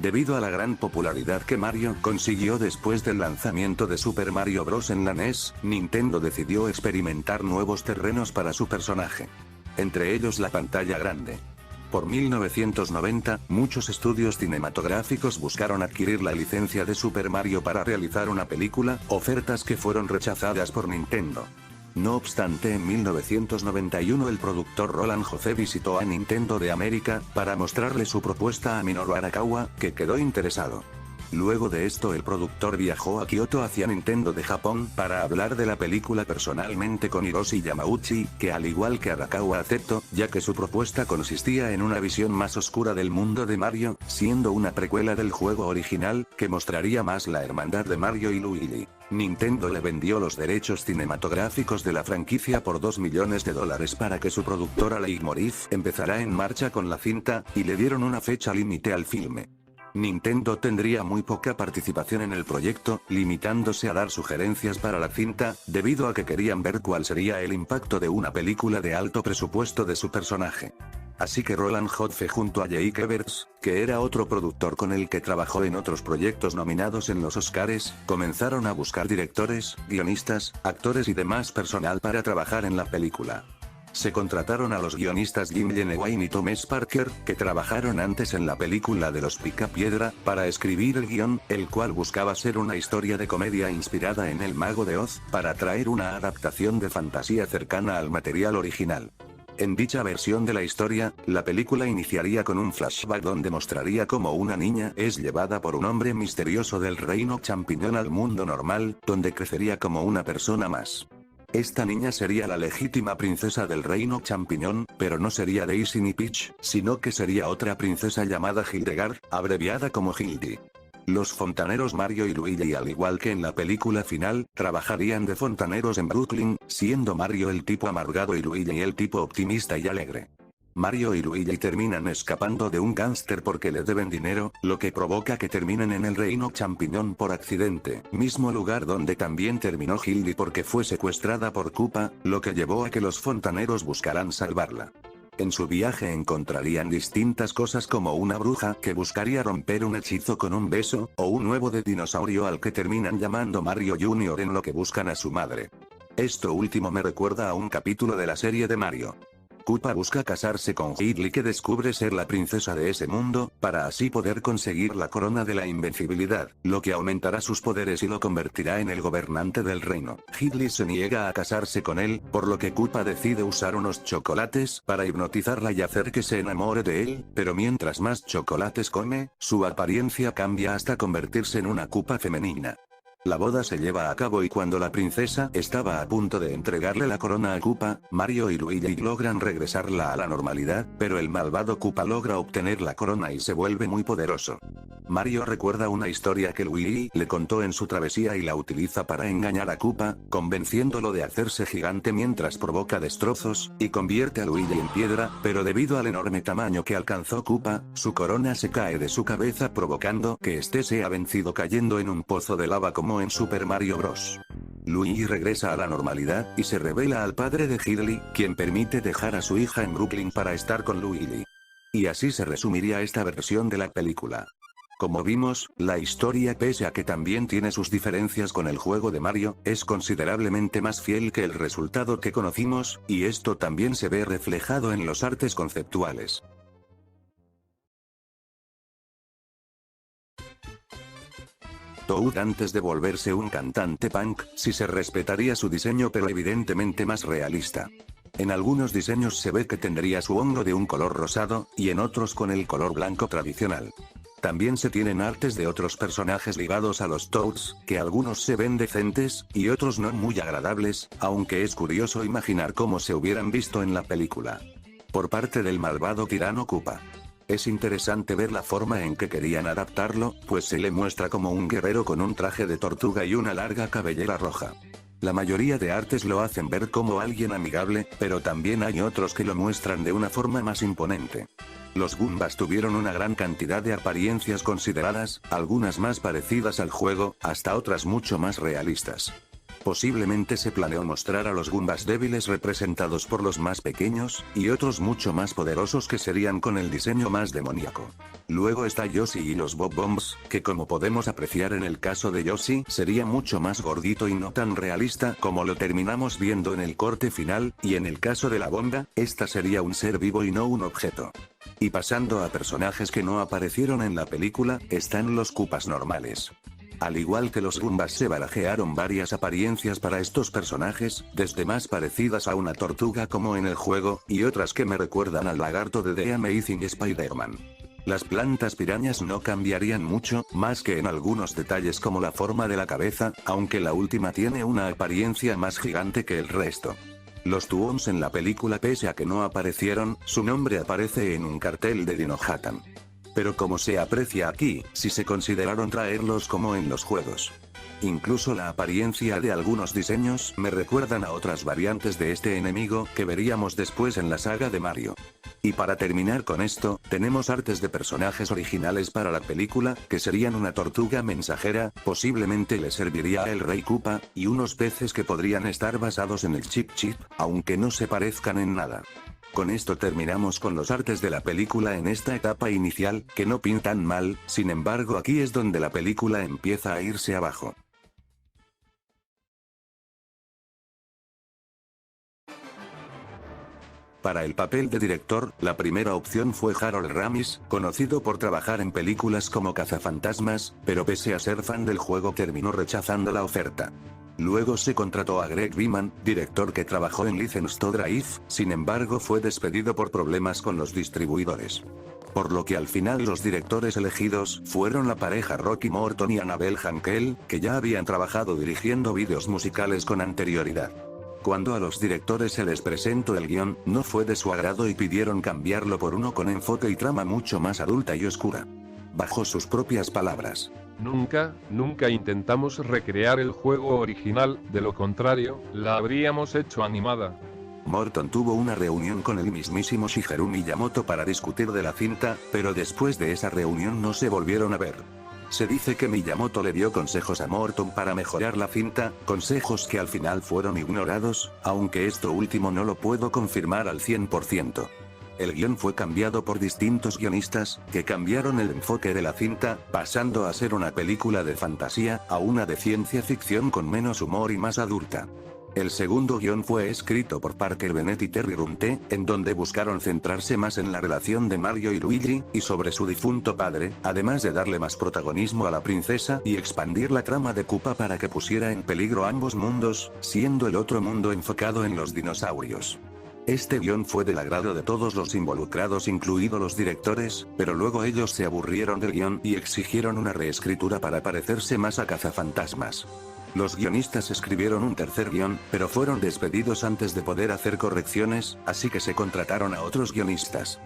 Debido a la gran popularidad que Mario consiguió después del lanzamiento de Super Mario Bros. En la NES, Nintendo decidió experimentar nuevos terrenos para su personaje. Entre ellos la pantalla grande. Por 1990, muchos estudios cinematográficos buscaron adquirir la licencia de Super Mario para realizar una película, ofertas que fueron rechazadas por Nintendo. No obstante, en 1991 el productor Roland José visitó a Nintendo de América, para mostrarle su propuesta a Minoru Arakawa, que quedó interesado. Luego de esto el productor viajó a Kioto hacia Nintendo de Japón para hablar de la película personalmente con Hiroshi Yamauchi, que al igual que Arakawa aceptó, ya que su propuesta consistía en una visión más oscura del mundo de Mario, siendo una precuela del juego original, que mostraría más la hermandad de Mario y Luigi. Nintendo le vendió los derechos cinematográficos de la franquicia por $2 millones para que su productora Leitmotiv empezara en marcha con la cinta, y le dieron una fecha límite al filme. Nintendo tendría muy poca participación en el proyecto, limitándose a dar sugerencias para la cinta, debido a que querían ver cuál sería el impacto de una película de alto presupuesto de su personaje. Así que Roland Joffe junto a Jake Evers, que era otro productor con el que trabajó en otros proyectos nominados en los Oscars, comenzaron a buscar directores, guionistas, actores y demás personal para trabajar en la película. Se contrataron a los guionistas Jim Lenewine y Thomas Parker, que trabajaron antes en la película de los Picapiedra, para escribir el guión, el cual buscaba ser una historia de comedia inspirada en El Mago de Oz, para traer una adaptación de fantasía cercana al material original. En dicha versión de la historia, la película iniciaría con un flashback donde mostraría cómo una niña es llevada por un hombre misterioso del reino champiñón al mundo normal, donde crecería como una persona más. Esta niña sería la legítima princesa del reino champiñón, pero no sería Daisy ni Peach, sino que sería otra princesa llamada Hildegard, abreviada como Hildy. Los fontaneros Mario y Luigi, al igual que en la película final, trabajarían de fontaneros en Brooklyn, siendo Mario el tipo amargado y Luigi el tipo optimista y alegre. Mario y Luigi terminan escapando de un gángster porque le deben dinero, lo que provoca que terminen en el reino champiñón por accidente, mismo lugar donde también terminó Hildy porque fue secuestrada por Koopa, lo que llevó a que los fontaneros buscaran salvarla. En su viaje encontrarían distintas cosas como una bruja que buscaría romper un hechizo con un beso, o un huevo de dinosaurio al que terminan llamando Mario Jr. en lo que buscan a su madre. Esto último me recuerda a un capítulo de la serie de Mario. Koopa busca casarse con Hildy, que descubre ser la princesa de ese mundo, para así poder conseguir la corona de la invencibilidad, lo que aumentará sus poderes y lo convertirá en el gobernante del reino. Hildy se niega a casarse con él, por lo que Koopa decide usar unos chocolates para hipnotizarla y hacer que se enamore de él, pero mientras más chocolates come, su apariencia cambia hasta convertirse en una Koopa femenina. La boda se lleva a cabo y cuando la princesa estaba a punto de entregarle la corona a Koopa, Mario y Luigi logran regresarla a la normalidad, pero el malvado Koopa logra obtener la corona y se vuelve muy poderoso. Mario recuerda una historia que Luigi le contó en su travesía y la utiliza para engañar a Koopa, convenciéndolo de hacerse gigante mientras provoca destrozos, y convierte a Luigi en piedra, pero debido al enorme tamaño que alcanzó Koopa, su corona se cae de su cabeza provocando que este sea vencido cayendo en un pozo de lava como en Super Mario Bros. Luigi regresa a la normalidad y se revela al padre de Hildy, quien permite dejar a su hija en Brooklyn para estar con Luigi. Y así se resumiría esta versión de la película. Como vimos, la historia, pese a que también tiene sus diferencias con el juego de Mario, es considerablemente más fiel que el resultado que conocimos, y esto también se ve reflejado en los artes conceptuales. Toad antes de volverse un cantante punk, sí se respetaría su diseño pero evidentemente más realista. En algunos diseños se ve que tendría su hongo de un color rosado, y en otros con el color blanco tradicional. También se tienen artes de otros personajes ligados a los Toads, que algunos se ven decentes, y otros no muy agradables, aunque es curioso imaginar cómo se hubieran visto en la película. Por parte del malvado tirano Koopa. Es interesante ver la forma en que querían adaptarlo, pues se le muestra como un guerrero con un traje de tortuga y una larga cabellera roja. La mayoría de artes lo hacen ver como alguien amigable, pero también hay otros que lo muestran de una forma más imponente. Los Goombas tuvieron una gran cantidad de apariencias consideradas, algunas más parecidas al juego, hasta otras mucho más realistas. Posiblemente se planeó mostrar a los Goombas débiles representados por los más pequeños, y otros mucho más poderosos que serían con el diseño más demoníaco. Luego está Yoshi y los Bob-Bombs, que como podemos apreciar en el caso de Yoshi sería mucho más gordito y no tan realista como lo terminamos viendo en el corte final, y en el caso de la bomba, esta sería un ser vivo y no un objeto. Y pasando a personajes que no aparecieron en la película, están los Koopas normales. Al igual que los Goombas se barajearon varias apariencias para estos personajes, desde más parecidas a una tortuga como en el juego, y otras que me recuerdan al lagarto de The Amazing Spider-Man. Las plantas pirañas no cambiarían mucho, más que en algunos detalles como la forma de la cabeza, aunque la última tiene una apariencia más gigante que el resto. Los Tuons en la película, pese a que no aparecieron, su nombre aparece en un cartel de Dinohatan. Pero como se aprecia aquí, sí se consideraron traerlos como en los juegos. Incluso la apariencia de algunos diseños me recuerdan a otras variantes de este enemigo que veríamos después en la saga de Mario. Y para terminar con esto, tenemos artes de personajes originales para la película, que serían una tortuga mensajera, posiblemente le serviría a el Rey Koopa, y unos peces que podrían estar basados en el Chip Chip, aunque no se parezcan en nada. Con esto terminamos con los artes de la película en esta etapa inicial, que no pintan mal, sin embargo aquí es donde la película empieza a irse abajo. Para el papel de director, la primera opción fue Harold Ramis, conocido por trabajar en películas como Cazafantasmas, pero pese a ser fan del juego terminó rechazando la oferta. Luego se contrató a Greg Beeman, director que trabajó en License to Drive, sin embargo fue despedido por problemas con los distribuidores. Por lo que al final los directores elegidos fueron la pareja Rocky Morton y Annabelle Hankel, que ya habían trabajado dirigiendo vídeos musicales con anterioridad. Cuando a los directores se les presentó el guión, no fue de su agrado y pidieron cambiarlo por uno con enfoque y trama mucho más adulta y oscura. Bajo sus propias palabras: Nunca intentamos recrear el juego original, de lo contrario, la habríamos hecho animada. Morton tuvo una reunión con el mismísimo Shigeru Miyamoto para discutir de la cinta, pero después de esa reunión no se volvieron a ver. Se dice que Miyamoto le dio consejos a Morton para mejorar la cinta, consejos que al final fueron ignorados, aunque esto último no lo puedo confirmar al 100%. El guión fue cambiado por distintos guionistas, que cambiaron el enfoque de la cinta, pasando a ser una película de fantasía, a una de ciencia ficción con menos humor y más adulta. El segundo guión fue escrito por Parker Bennett y Terry Runte, en donde buscaron centrarse más en la relación de Mario y Luigi, y sobre su difunto padre, además de darle más protagonismo a la princesa y expandir la trama de Koopa para que pusiera en peligro ambos mundos, siendo el otro mundo enfocado en los dinosaurios. Este guión fue del agrado de todos los involucrados incluidos los directores, pero luego ellos se aburrieron del guión y exigieron una reescritura para parecerse más a Cazafantasmas. Los guionistas escribieron un tercer guión, pero fueron despedidos antes de poder hacer correcciones, así que se contrataron a otros guionistas.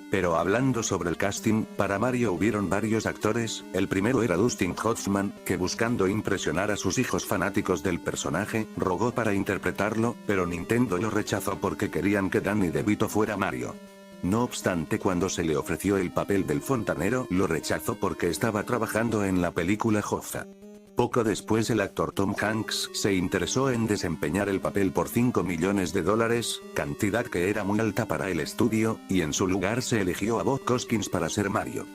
Pero hablando sobre el casting, para Mario hubieron varios actores. El primero era Dustin Hoffman, que buscando impresionar a sus hijos fanáticos del personaje, rogó para interpretarlo, pero Nintendo lo rechazó porque querían que Danny DeVito fuera Mario. No obstante, cuando se le ofreció el papel del fontanero, lo rechazó porque estaba trabajando en la película Hoffa. Poco después el actor Tom Hanks se interesó en desempeñar el papel por $5 millones, cantidad que era muy alta para el estudio, y en su lugar se eligió a Bob Hoskins para ser Mario.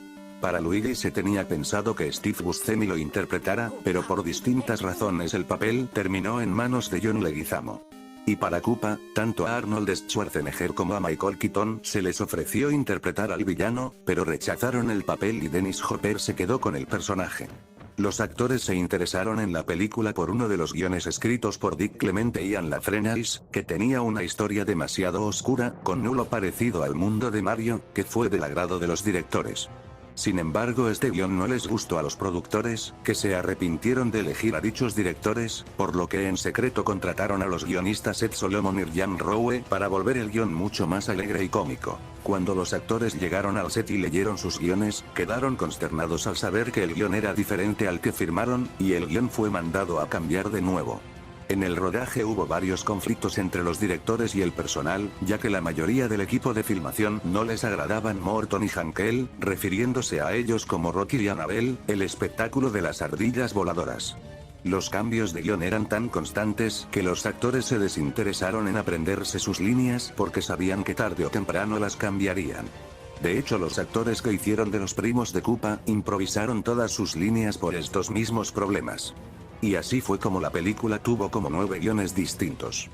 Para Luigi se tenía pensado que Steve Buscemi lo interpretara, pero por distintas razones el papel terminó en manos de John Leguizamo. Y para Koopa, tanto a Arnold Schwarzenegger como a Michael Keaton se les ofreció interpretar al villano, pero rechazaron el papel y Dennis Hopper se quedó con el personaje. Los actores se interesaron en la película por uno de los guiones escritos por Dick Clemente y Ian LaFreniere, que tenía una historia demasiado oscura, con nulo parecido al mundo de Mario, que fue del agrado de los directores. Sin embargo, este guión no les gustó a los productores, que se arrepintieron de elegir a dichos directores, por lo que en secreto contrataron a los guionistas Ed Solomon y Jan Rowe para volver el guión mucho más alegre y cómico. Cuando los actores llegaron al set y leyeron sus guiones, quedaron consternados al saber que el guión era diferente al que firmaron, y el guión fue mandado a cambiar de nuevo. En el rodaje hubo varios conflictos entre los directores y el personal, ya que la mayoría del equipo de filmación no les agradaban Morton y Hankel, refiriéndose a ellos como Rocky y Annabelle, el espectáculo de las ardillas voladoras. Los cambios de guión eran tan constantes que los actores se desinteresaron en aprenderse sus líneas porque sabían que tarde o temprano las cambiarían. De hecho, los actores que hicieron de los primos de Koopa improvisaron todas sus líneas por estos mismos problemas. Y así fue como la película tuvo como 9 guiones distintos.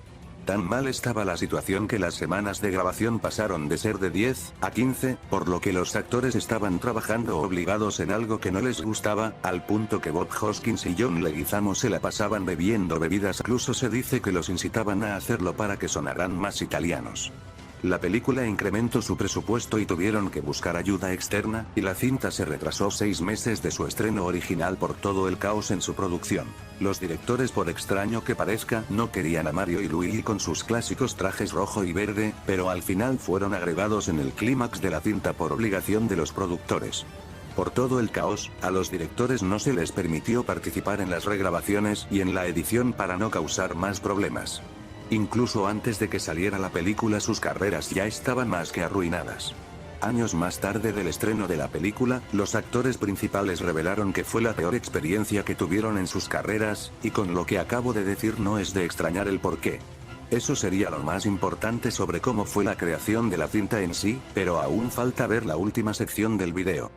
Tan mal estaba la situación que las semanas de grabación pasaron de ser de 10 a 15, por lo que los actores estaban trabajando obligados en algo que no les gustaba, al punto que Bob Hoskins y John Leguizamo se la pasaban bebiendo bebidas, incluso se dice que los incitaban a hacerlo para que sonaran más italianos. La película incrementó su presupuesto y tuvieron que buscar ayuda externa, y la cinta se retrasó 6 meses de su estreno original por todo el caos en su producción. Los directores, por extraño que parezca, no querían a Mario y Luigi con sus clásicos trajes rojo y verde, pero al final fueron agregados en el clímax de la cinta por obligación de los productores. Por todo el caos, a los directores no se les permitió participar en las regrabaciones y en la edición para no causar más problemas. Incluso antes de que saliera la película sus carreras ya estaban más que arruinadas. Años más tarde del estreno de la película, los actores principales revelaron que fue la peor experiencia que tuvieron en sus carreras, y con lo que acabo de decir no es de extrañar el porqué. Eso sería lo más importante sobre cómo fue la creación de la cinta en sí, pero aún falta ver la última sección del video.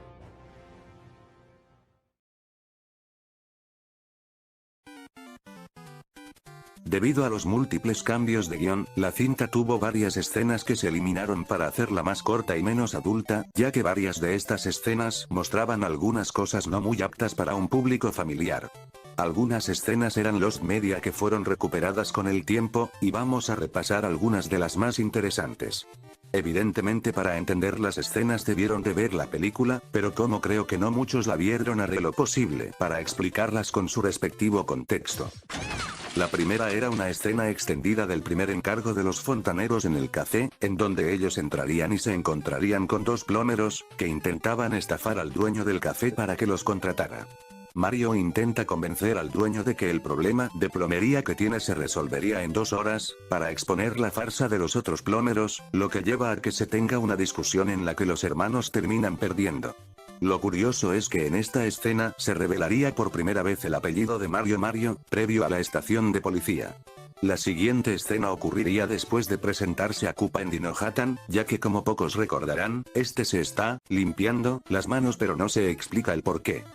Debido a los múltiples cambios de guión, la cinta tuvo varias escenas que se eliminaron para hacerla más corta y menos adulta, ya que varias de estas escenas mostraban algunas cosas no muy aptas para un público familiar. Algunas escenas eran lost media que fueron recuperadas con el tiempo, y vamos a repasar algunas de las más interesantes. Evidentemente, para entender las escenas debieron de ver la película, pero como creo que no muchos la vieron, haré lo posible para explicarlas con su respectivo contexto. La primera era una escena extendida del primer encargo de los fontaneros en el café, en donde ellos entrarían y se encontrarían con 2 plomeros, que intentaban estafar al dueño del café para que los contratara. Mario intenta convencer al dueño de que el problema de plomería que tiene se resolvería en 2 horas, para exponer la farsa de los otros plomeros, lo que lleva a que se tenga una discusión en la que los hermanos terminan perdiendo. Lo curioso es que en esta escena se revelaría por primera vez el apellido de Mario, previo a la estación de policía. La siguiente escena ocurriría después de presentarse a Koopa en Dinohattan, ya que como pocos recordarán, este se está limpiando las manos pero no se explica el porqué.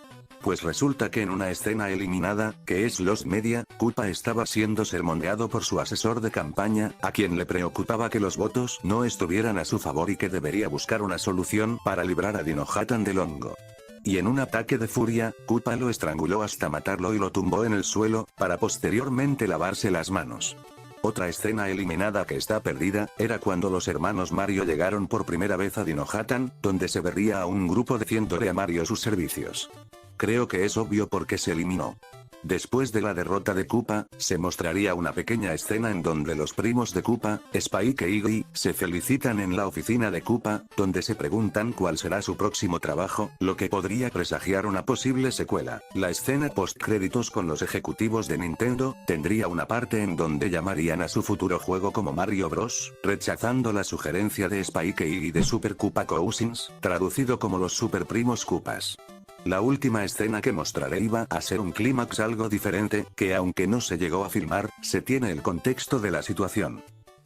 Pues resulta que en una escena eliminada, que es lost media, Koopa estaba siendo sermoneado por su asesor de campaña, a quien le preocupaba que los votos no estuvieran a su favor y que debería buscar una solución para librar a Dinohattan del hongo. Y en un ataque de furia, Koopa lo estranguló hasta matarlo y lo tumbó en el suelo, para posteriormente lavarse las manos. Otra escena eliminada que está perdida, era cuando los hermanos Mario llegaron por primera vez a Dinohattan, donde se vería a un grupo diciéndole a Mario sus servicios. Creo que es obvio por qué se eliminó. Después de la derrota de Koopa, se mostraría una pequeña escena en donde los primos de Koopa, Spike e Iggy, se felicitan en la oficina de Koopa, donde se preguntan cuál será su próximo trabajo, lo que podría presagiar una posible secuela. La escena post-créditos con los ejecutivos de Nintendo, tendría una parte en donde llamarían a su futuro juego como Mario Bros., rechazando la sugerencia de Spike e Iggy de Super Koopa Cousins, traducido como los Super Primos Koopas. La última escena que mostraré iba a ser un clímax algo diferente, que aunque no se llegó a filmar, se tiene el contexto de la situación.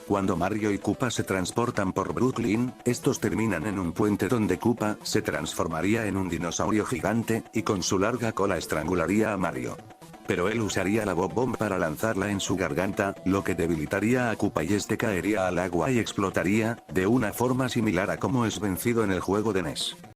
Cuando Mario y Koopa se transportan por Brooklyn, estos terminan en un puente donde Koopa se transformaría en un dinosaurio gigante, y con su larga cola estrangularía a Mario. Pero él usaría la Bob Bomb para lanzarla en su garganta, lo que debilitaría a Koopa y este caería al agua y explotaría, de una forma similar a como es vencido en el juego de NES.